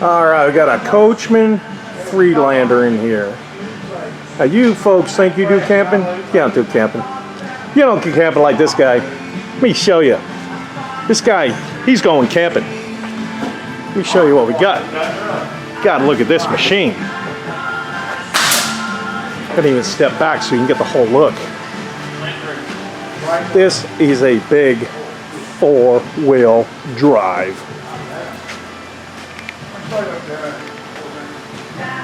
Alright, we got a Coachman Freelander in here. Now you folks think you do camping? You don't do camping. You don't do camping like this guy. Let me show you. This guy, he's going camping. Let me show you what we got. Gotta look at this machine. Gotta even step back so you can get the whole look. This is a big 4-wheel drive.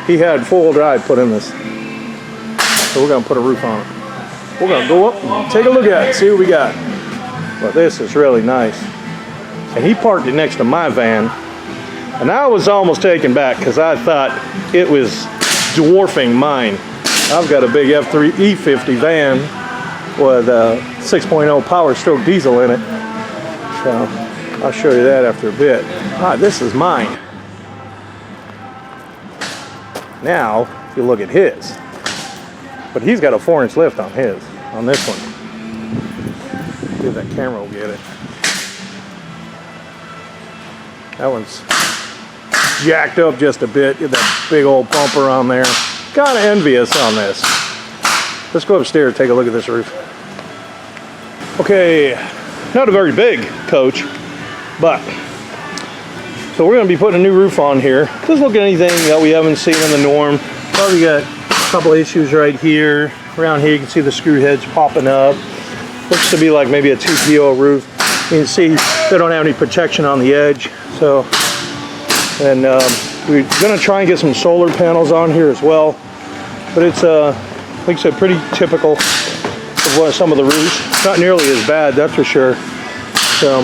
He had 4-wheel drive put in this. So we're gonna put a roof on it. We're gonna go up and take a look at it, see what we got. But this is really nice. And he parked it next to my van. And I was almost taken back because I thought it was dwarfing mine. I've got a big E50 van with a 6.0 Power Stroke diesel in it. So I'll show you that after a bit. This is mine. Now, if you look at his. But he's got a 4-inch lift on his, on this one. See if that camera will get it. That one's jacked up just a bit. Get that big old bumper on there. Kind of envious on this. Let's go upstairs and take a look at this roof. Okay, not a very big coach, but so we're going to be putting a new roof on here. Just look at anything that we haven't seen in the norm. Probably got a couple issues right here. Around here you can see the screw heads popping up. Looks to be like maybe a 2PO roof. You can see they don't have any protection on the edge. So, and we're going to try and get some solar panels on here as well. But it's, like I said, pretty typical of what some of the roofs. Not nearly as bad, that's for sure. So,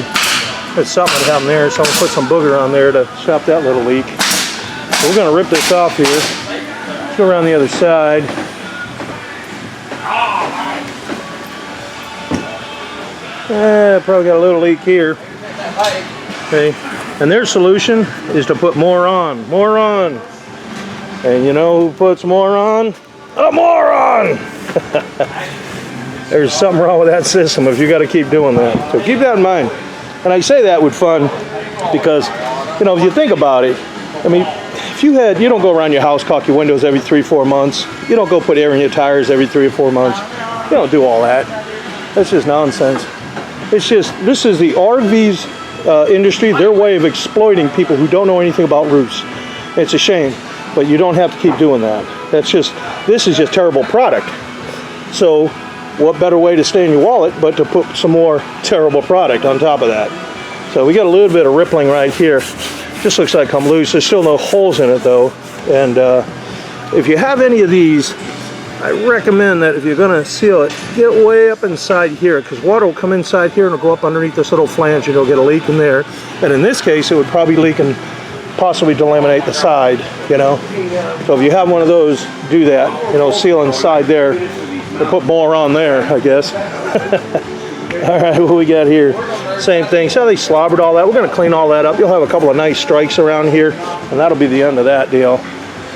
there's something that happened there. Someone put some booger on there to stop that little leak. So we're going to rip this off here. Let's go around the other side. Probably got a little leak here. Okay, and their solution is to put more on, more on. And you know who puts more on? A moron! There's something wrong with that system if you got to keep doing that. So keep that in mind. And I say that with fun because, you know, if you think about it, I mean, if you don't go around your house, caulk your windows every 3-4 months. You don't go put air in your tires every 3 or 4 months. You don't do all that. That's just nonsense. It's just, this is the RV's industry, their way of exploiting people who don't know anything about roofs. It's a shame, but you don't have to keep doing that. This is just terrible product. So what better way to stay in your wallet but to put some more terrible product on top of that. So we got a little bit of rippling right here. Just looks like come loose. There's still no holes in it though. And if you have any of these, I recommend that if you're going to seal it, get way up inside here because water will come inside here and it'll go up underneath this little flange and you'll get a leak in there. And in this case, it would probably leak and possibly delaminate the side, you know. So if you have one of those, do that, you know, seal inside there. We'll put more on there, I guess. All right, what we got here? Same thing. So they slobbered all that. We're going to clean all that up. You'll have a couple of nice strikes around here, and that'll be the end of that deal.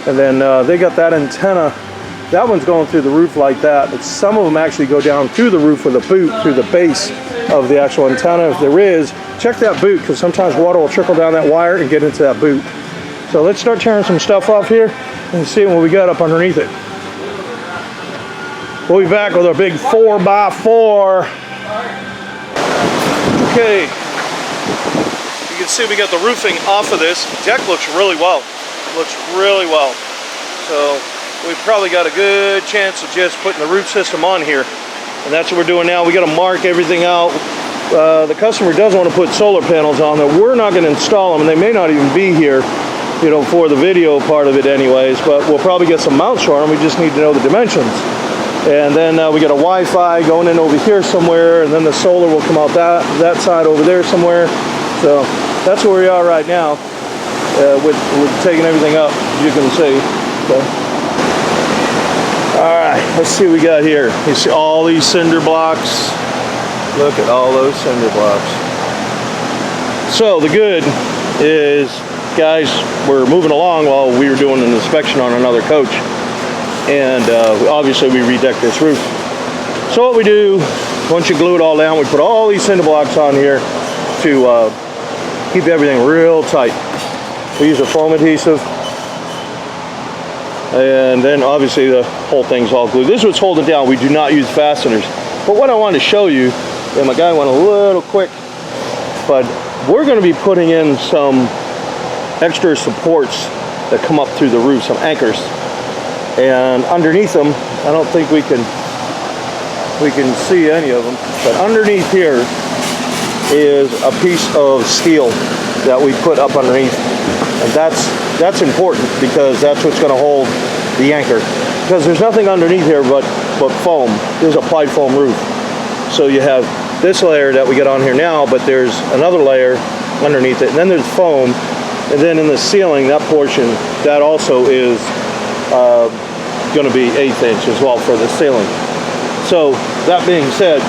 And then they got that antenna. That one's going through the roof like that, but some of them actually go down through the roof with a boot through the base of the actual antenna. If there is, check that boot because sometimes water will trickle down that wire and get into that boot. So let's start tearing some stuff off here and see what we got up underneath it. We'll be back with our big 4x4. Okay, you can see we got the roofing off of this. The deck looks really well. Looks really well. So we've probably got a good chance of just putting the roof system on here. And that's what we're doing now. We got to mark everything out. The customer does want to put solar panels on there. We're not going to install them, and they may not even be here, you know, for the video part of it anyways. But we'll probably get some mounts for them. We just need to know the dimensions. And then we got a Wi-Fi going in over here somewhere, and then the solar will come out that side over there somewhere. So that's where we are right now with taking everything up, as you can see. So. All right, let's see what we got here. You see all these cinder blocks. Look at all those cinder blocks. So the good is, guys, we're moving along while we were doing an inspection on another coach. And obviously we redecked this roof. So what we do, once you glue it all down, we put all these cinder blocks on here to keep everything real tight. We use a foam adhesive. And then obviously the whole thing's all glued. This is what's holding it down. We do not use fasteners. But what I wanted to show you, and my guy went a little quick, but we're going to be putting in some extra supports that come up through the roof, some anchors. And underneath them, I don't think we can see any of them, but underneath here is a piece of steel that we put up underneath. And that's important because that's what's going to hold the anchor. Because there's nothing underneath here but foam. There's applied foam roof. So you have this layer that we get on here now, but there's another layer underneath it. And then there's foam. And then in the ceiling, that portion, that also is going to be 1/8 inch as well for the ceiling. So that being said,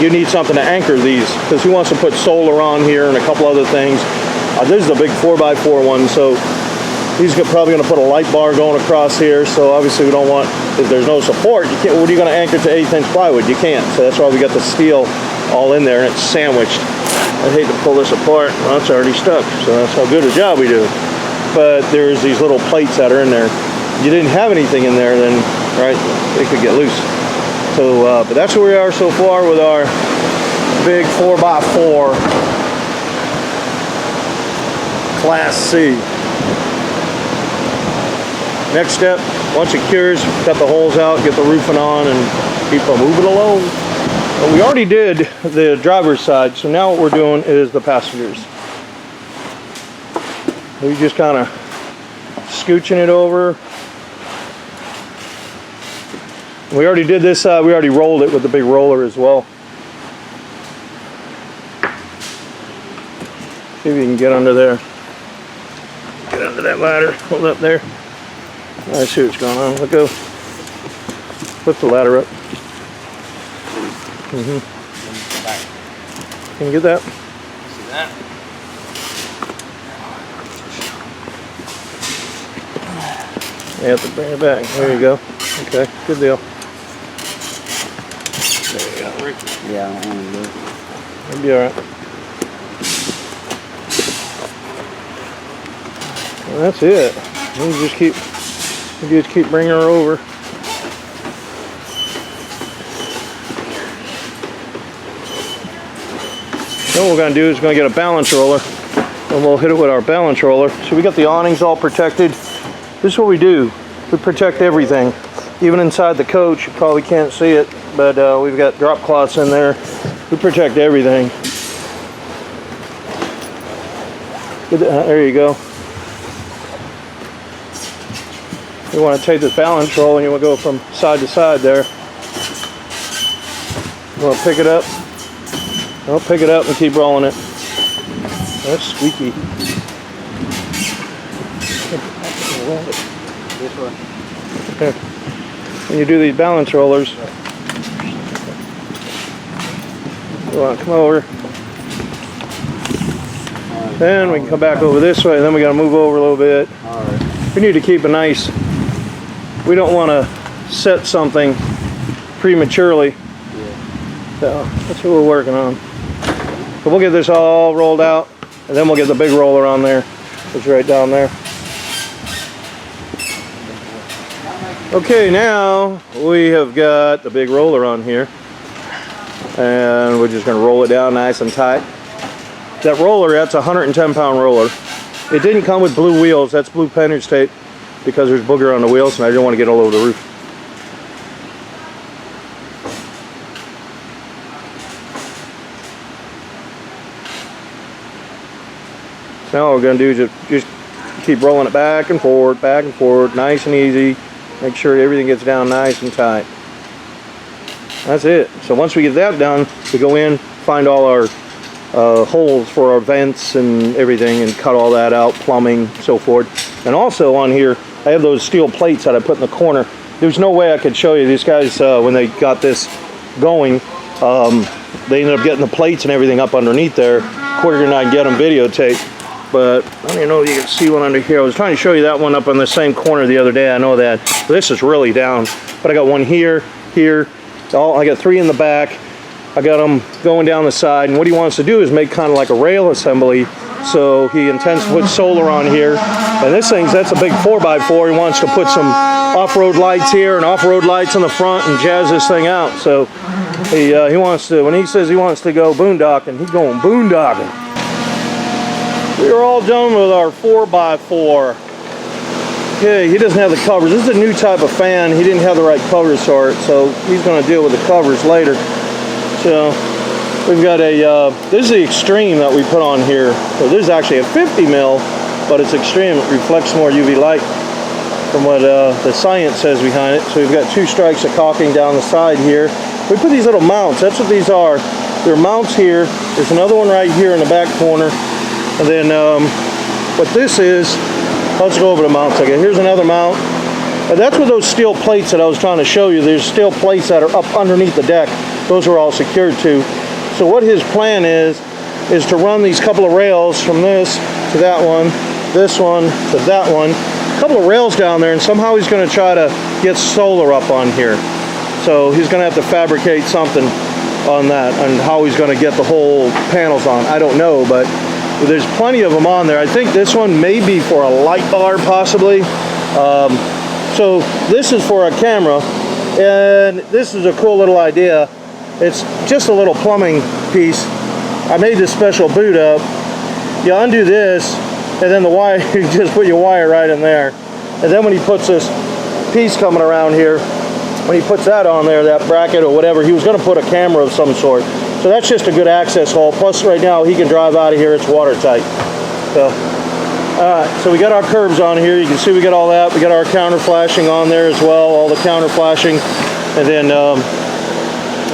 you need something to anchor these, because who wants to put solar on here and a couple other things. This is a big 4x4 one, so he's probably going to put a light bar going across here. So obviously we don't want, if there's no support, you can't. What are you going to anchor to 1/8 inch plywood? You can't. So that's why we got the steel all in there and it's sandwiched. I hate to pull this apart. Well, it's already stuck. So that's how good a job we do. But there's these little plates that are in there. If you didn't have anything in there, then right, it could get loose. So, but that's where we are so far with our big 4x4 Class C. Next step, once it cures, cut the holes out, get the roofing on, and keep on moving along. Well, we already did the driver's side, so now what we're doing is the passengers. We just kind of scooching it over. We already did this side, we already rolled it with the big roller as well. See if you can get under there. Get under that ladder, hold up there. I see what's going on. Let go. Lift the ladder up. Can you get that? See that? You have to bring it back. There you go. Okay, good deal. There you go. Yeah, I don't want to do it. It'll be alright. Well, that's it. You just keep bringing her over. Then what we're going to do is we're going to get a balance roller, and we'll hit it with our balance roller. So we got the awnings all protected. This is what we do. We protect everything. Even inside the coach, you probably can't see it, but we've got drop cloths in there. We protect everything. There you go. You want to take this balance roll and you want to go from side to side there. You want to pick it up. Well, pick it up and keep rolling it. That's squeaky. This one. Here. When you do these balance rollers, you want to come over. Then we can come back over this way. Then we got to move over a little bit. All right. We need to keep a nice. We don't want to set something prematurely. Yeah. So that's what we're working on. But we'll get this all rolled out, and then we'll get the big roller on there. It's right down there. Okay, now we have got the big roller on here, and we're just going to roll it down nice and tight. That roller, that's a 110-pound roller. It didn't come with blue wheels. That's blue painter's tape because there's booger on the wheels, and I didn't want to get all over the roof. So now what we're going to do is just keep rolling it back and forward, nice and easy. Make sure everything gets down nice and tight. That's it. So once we get that done, we go in, find all our holes for our vents and everything, and cut all that out, plumbing, so forth. And also on here, I have those steel plates that I put in the corner. There's no way I could show you. These guys, when they got this going, they ended up getting the plates and everything up underneath there. Quicker than I can get them videotaped. But I don't even know if you can see one under here. I was trying to show you that one up on the same corner the other day. I know that. This is really down. But I got one here, here. I got 3 in the back. I got them going down the side. And what he wants to do is make kind of like a rail assembly So he intends to put solar on here. And this that's a big 4x4. He wants to put some off-road lights here and off-road lights in the front and jazz this thing out. So he wants to, when he says he wants to go boondocking, he's going boondocking. We are all done with our 4x4. Okay, he doesn't have the covers. This is a new type of fan. He didn't have the right covers for it, so he's going to deal with the covers later. So we've got this is the Extreme that we put on here. So this is actually a 50 mil, but it's Extreme. It reflects more UV light from what the science says behind it. So we've got 2 strikes of caulking down the side here. We put these little mounts. That's what these are. They're mounts here. There's another one right here in the back corner. And then what this is, let's go over the mounts again. Here's another mount. And that's what those steel plates that I was trying to show you. There's steel plates that are up underneath the deck. Those are all secured to. So what his plan is to run these couple of rails from this to that one to that one. A couple of rails down there, and somehow he's going to try to get solar up on here. So he's going to have to fabricate something on that, and how he's going to get the whole panels on. I don't know, but there's plenty of them on there. I think this one may be for a light bar, possibly. So this is for a camera, and this is a cool little idea. It's just a little plumbing piece. I made this special boot up. You undo this, and then the wire, you just put your wire right in there. And then when he puts this piece coming around here, when he puts that on there, that bracket or whatever, he was going to put a camera of some sort. So that's just a good access hole. Plus right now he can drive out of here, it's watertight. So, alright, so we got our curbs on here. You can see we got all that. We got our counter flashing on there as well, all the counter flashing. And then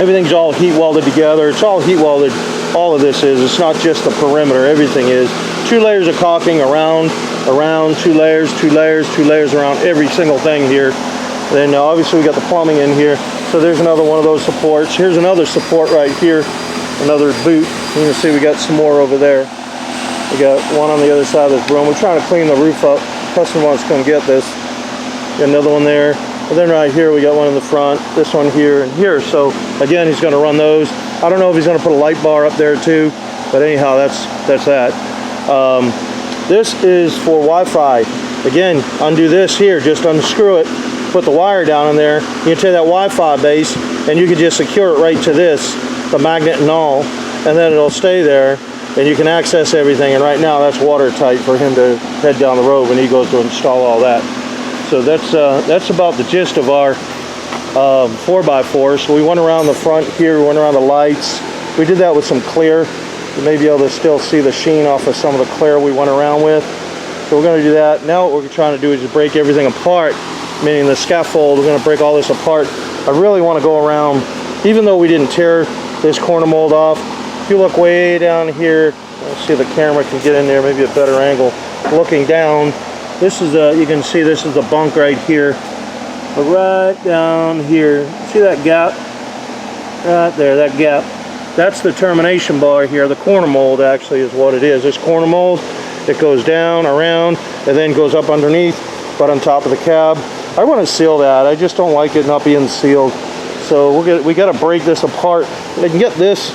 everything's all heat welded together. It's all heat welded. All of this is. It's not just the perimeter. Everything is. 2 layers of caulking around, 2 layers around every single thing here. Then obviously we got the plumbing in here. So there's another one of those supports. Here's another support right here. Another boot. You can see we got some more over there. We got one on the other side of this broom. We're trying to clean the roof up. Customer wants to come get this. Got another one there. And then right here we got one in the front. This one here and here. So again, he's going to run those. I don't know if he's going to put a light bar up there too. But anyhow, that's that. This is for Wi-Fi. Again, undo this here. Just unscrew it. Put the wire down in there. You can take that Wi-Fi base and you can just secure it right to this, the magnet and all, and then it'll stay there and you can access everything. And right now that's watertight for him to head down the road when he goes to install all that. So that's about the gist of our 4x4. So we went around the front here, we went around the lights. We did that with some clear. You may be able to still see the sheen off of some of the clear we went around with. So we're going to do that. Now what we're trying to do is just break everything apart, meaning the scaffold. We're going to break all this apart. I really want to go around, even though we didn't tear this corner mold off. If you look way down here, let's see if the camera can get in there, maybe a better angle. Looking down, this is you can see this is the bunk right here. But right down here, see that gap? Right there, that gap. That's the termination bar here. The corner mold actually is what it is. This corner mold, it goes down, around, and then goes up underneath, but on top of the cab. I want to seal that. I just don't like it not being sealed. So we got to break this apart. They can get this.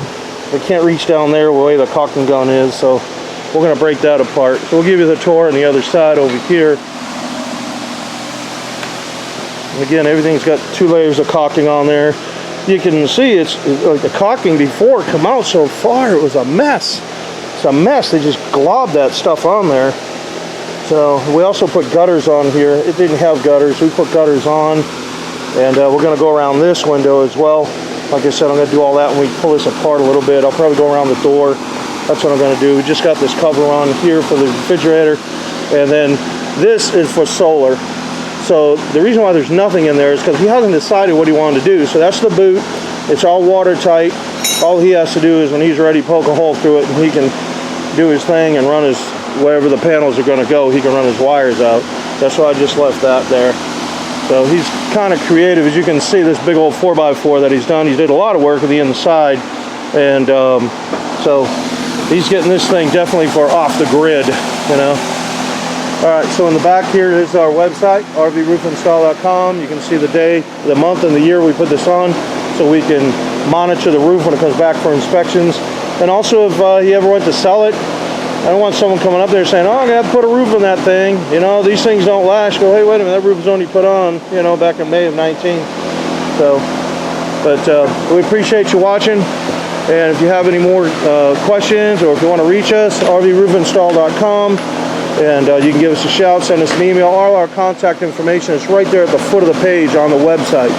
They can't reach down there the way the caulking gun is. So we're going to break that apart. So we'll give you the tour on the other side over here. And again, everything's got 2 layers of caulking on there. You can see it's like the caulking before come out so far. It was a mess. It's a mess. They just globbed that stuff on there. So we also put gutters on here. It didn't have gutters. We put gutters on, and we're going to go around this window as well. Like I said, I'm going to do all that when we pull this apart a little bit. I'll probably go around the door. That's what I'm going to do. We just got this cover on here for the refrigerator, and then this is for solar. So the reason why there's nothing in there is because he hasn't decided what he wanted to do. So that's the boot. It's all watertight. All he has to do is when he's ready, poke a hole through it, and he can do his thing and run his, wherever the panels are going to go, he can run his wires out. That's why I just left that there. So he's kind of creative. As you can see, this big old 4x4 that he's done, he did a lot of work on the inside. And so he's getting this thing definitely for off the grid, you know. All right, so in the back here is our website, rvroofinstall.com. You can see the day, the month, and the year we put this on, so we can monitor the roof when it comes back for inspections. And also, if he ever went to sell it, I don't want someone coming up there saying, oh, I'm going to have to put a roof on that thing. You know, these things don't last. Go, hey, wait a minute, that roof was only put on, you know, back in May of 19. So, but we appreciate you watching. And if you have any more questions, or if you want to reach us, rvroofinstall.com. And you can give us a shout, send us an email. All our contact information is right there at the foot of the page on the website.